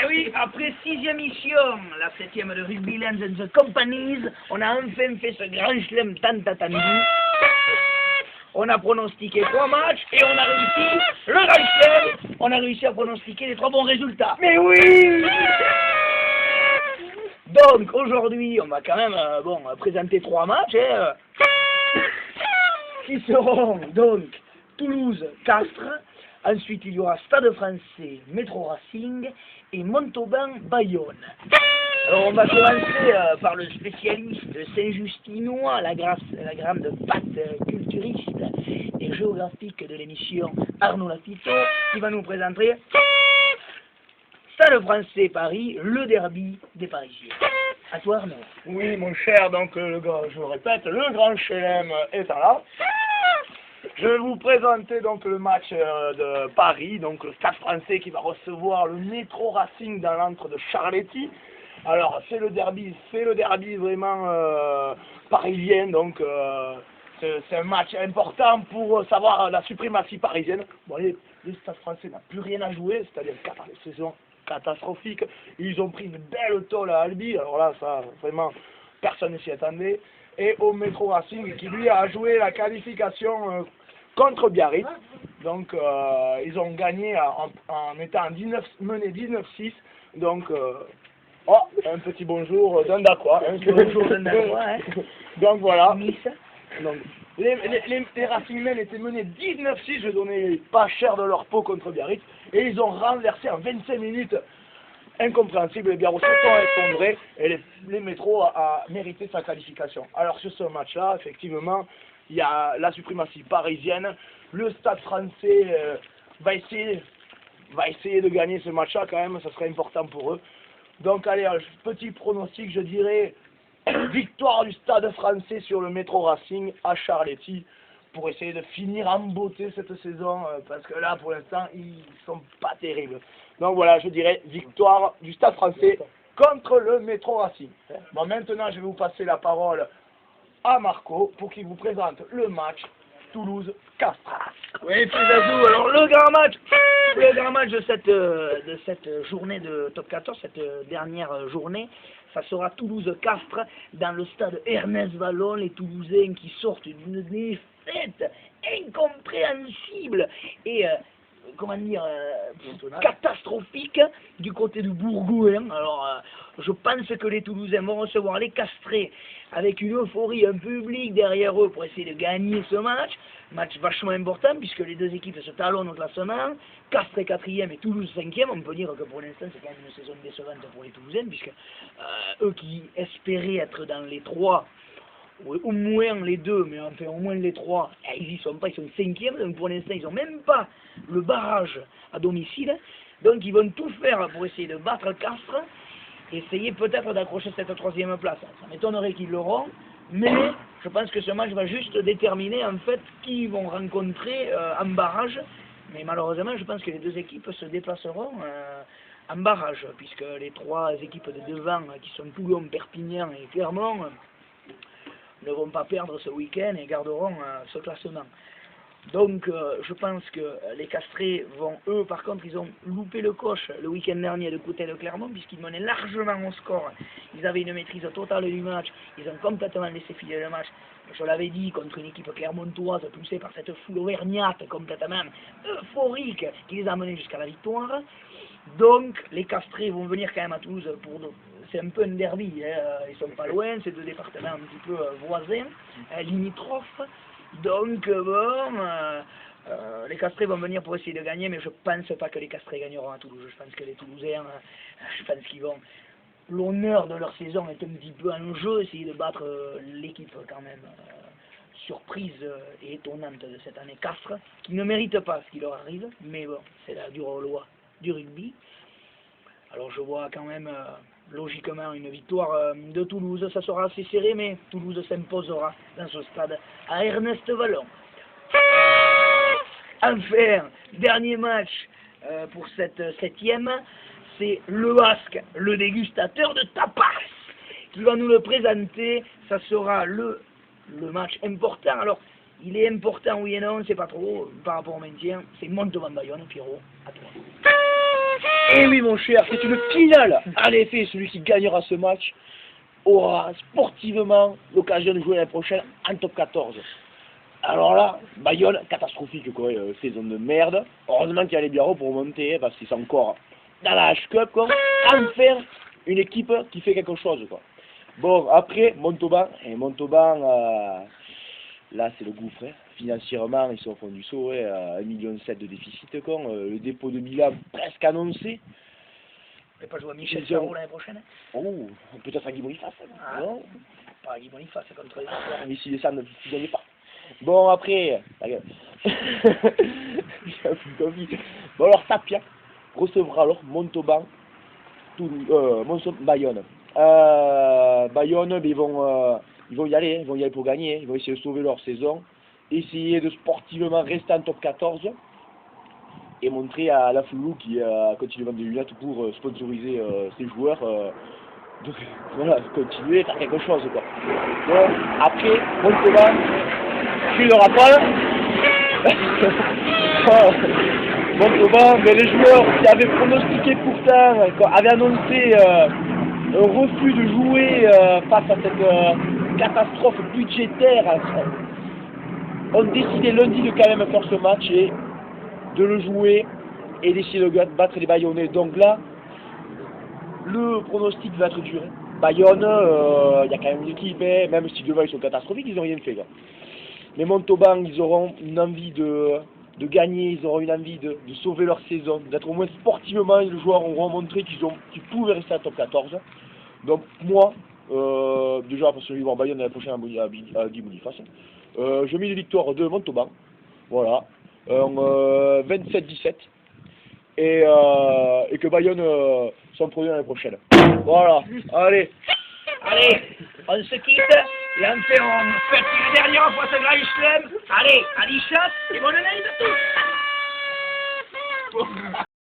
Eh oui, après 6e émission, la 7e de Rugby Lands and the Companies, on a enfin fait ce grand chelem tant attendu. On a pronostiqué 3 matchs et on a réussi le grand chelem. On a réussi à pronostiquer les 3 bons résultats. Mais oui! Donc aujourd'hui, on va quand même présenter 3 matchs qui seront donc Toulouse-Castres. Ensuite, il y aura Stade Français, Métro Racing et Montauban-Bayonne. Alors, on va commencer par le spécialiste Saint-Justinois, la grande patte culturiste et géographique de l'émission, Arnaud Lafito, qui va nous présenter Stade Français Paris, le derby des Parisiens. À toi, Arnaud. Oui, mon cher, donc je le répète, le grand chelem est là. Je vais vous présenter donc le match de Paris, donc le Stade Français qui va recevoir le Métro Racing dans l'antre de Charletti. Alors c'est le derby vraiment parisien, donc c'est un match important pour savoir la suprématie parisienne. Bon, le Stade Français n'a plus rien à jouer, c'est-à-dire qu'après les saisons catastrophiques, ils ont pris une belle tôle à Albi, alors là ça vraiment personne ne s'y attendait. Et au Métro Racing qui lui a joué la qualification contre Biarritz. Donc ils ont gagné en étant menés 19-6. Donc un petit bonjour d'un Dacroix. Bonjour d'un Dacroix, hein. Donc voilà. Nice. Donc, les Racingmen étaient menés 19-6, je donnais pas cher de leur peau contre Biarritz. Et ils ont renversé en 25 minutes. Incompréhensible, les Biarros se sont effondrés et les métros a mérité sa qualification. Alors sur ce match-là, effectivement, il y a la suprématie parisienne. Le Stade Français va essayer de gagner ce match-là quand même, ça serait important pour eux. Donc allez, un petit pronostic, je dirais victoire du Stade Français sur le Métro Racing à Charletti pour essayer de finir en beauté cette saison, parce que là, pour l'instant, ils sont pas terribles. Donc voilà, je dirais victoire du Stade Français contre le Métro Racing. Bon, maintenant, je vais vous passer la parole à Marco pour qu'il vous présente le match Toulouse-Castres. Oui, Fizazou, alors le grand match de cette journée de top 14, cette dernière journée, ça sera Toulouse-Castres dans le stade Ernest Vallon, les Toulousains qui sortent d'une défaite incompréhensible et catastrophique du côté de Bourgoin. Alors, je pense que les Toulousains vont recevoir les Castrés avec une euphorie, un public derrière eux pour essayer de gagner ce match. Match vachement important puisque les deux équipes se talonnent au classement. Castres est 4e et Toulouse 5e. On peut dire que pour l'instant c'est quand même une saison décevante pour les Toulousains puisque eux qui espéraient être dans les 3, ou au moins les 2, mais enfin au moins les 3, ils y sont pas, ils sont 5e, donc pour l'instant ils n'ont même pas le barrage à domicile. Donc ils vont tout faire pour essayer de battre Castres, essayer peut-être d'accrocher cette 3e place. Ça m'étonnerait qu'ils l'auront, mais je pense que ce match va juste déterminer en fait qui ils vont rencontrer en barrage. Mais malheureusement, je pense que les deux équipes se déplaceront en barrage, puisque les 3 équipes de devant, qui sont Toulon, Perpignan et Clermont, ne vont pas perdre ce week-end et garderont ce classement. Donc je pense que les Castrés vont, eux par contre, ils ont loupé le coche le week-end dernier de côté de Clermont puisqu'ils menaient largement au score. Ils avaient une maîtrise totale du match, ils ont complètement laissé filer le match. Je l'avais dit, contre une équipe clermontoise poussée par cette foule auvergnate complètement euphorique qui les a menés jusqu'à la victoire. Donc les Castrés vont venir quand même à Toulouse pour nous. C'est un peu un derby, hein. Ils sont pas loin, c'est 2 départements un petit peu voisins, limitrophes. Donc les Castrés vont venir pour essayer de gagner, mais je pense pas que les Castrés gagneront à Toulouse. Je pense que les Toulousains, je pense qu'ils vont... L'honneur de leur saison est un petit peu en jeu, essayer de battre l'équipe quand même surprise et étonnante de cette année Castres, qui ne mérite pas ce qui leur arrive, mais bon, c'est la dure loi du rugby. Alors je vois quand même logiquement une victoire de Toulouse, ça sera assez serré, mais Toulouse s'imposera dans ce stade à Ernest Vallon. Enfin, dernier match pour cette 7e, c'est le Basque, le dégustateur de tapas, qui va nous le présenter. Ça sera le match important. Alors, il est important, oui et non, c'est pas trop, par rapport au maintien. C'est Montauban-Bayonne, Pierrot, à toi. Et oui, mon cher, c'est une finale. En effet, celui qui gagnera ce match aura sportivement l'occasion de jouer l'année prochaine en top 14. Alors là, Bayonne, catastrophique, quoi, saison de merde. Heureusement qu'il y a les Biarros pour monter, parce qu'ils sont encore dans la H-Cup, quoi. Enfin, une équipe qui fait quelque chose, quoi. Bon, après, Montauban, là, c'est le gouffre, hein. Financièrement, ils sont au fond du saut, 1,7 million de déficit, quoi. Le dépôt de Milan, presque annoncé. Vous n'avez pas joué à Michel Serrault l'année prochaine? Oh, peut-être à Guy Boniface, non? Pas à Guy Boniface, contre les autres. Mais s'ils descendent, ils ne gagnent pas. Bon, après, bon, alors, Tapia recevra alors Montauban, Bayonne. Bayonne, mais ils vont y aller, ils vont y aller pour gagner, ils vont essayer de sauver leur saison, essayer de sportivement rester en top 14 et montrer à la Foulou qui continue de vendre des lunettes pour sponsoriser ses joueurs. Donc, voilà, continuer, faire quelque chose, quoi. Bon, après, Montauban, je le rappelle. Montauban, mais les joueurs qui avaient pronostiqué pourtant, avaient annoncé un refus de jouer face à cette catastrophe budgétaire, ont décidé lundi de quand même faire ce match et de le jouer et d'essayer de battre les Bayonnais. Donc là, le pronostic va être dur. Bayonne, il y a quand même une équipe, hein, même si devant ils sont catastrophiques, ils n'ont rien fait, là. Mais Montauban, ils auront une envie de gagner, ils auront une envie de sauver leur saison, d'être au moins sportivement, les joueurs auront montré qu'ils pouvaient rester à top 14. Donc moi, déjà parce que je vais voir Bayonne l'année prochaine à Guy Boniface, je mets une victoire de Montauban, voilà, 27-17. Et que Bayonne s'en produit l'année prochaine. Voilà, allez. Allez, on se quitte, et on fait une dernière fois ce grand chelem. Allez, à l'Icha, et bonne année à tous.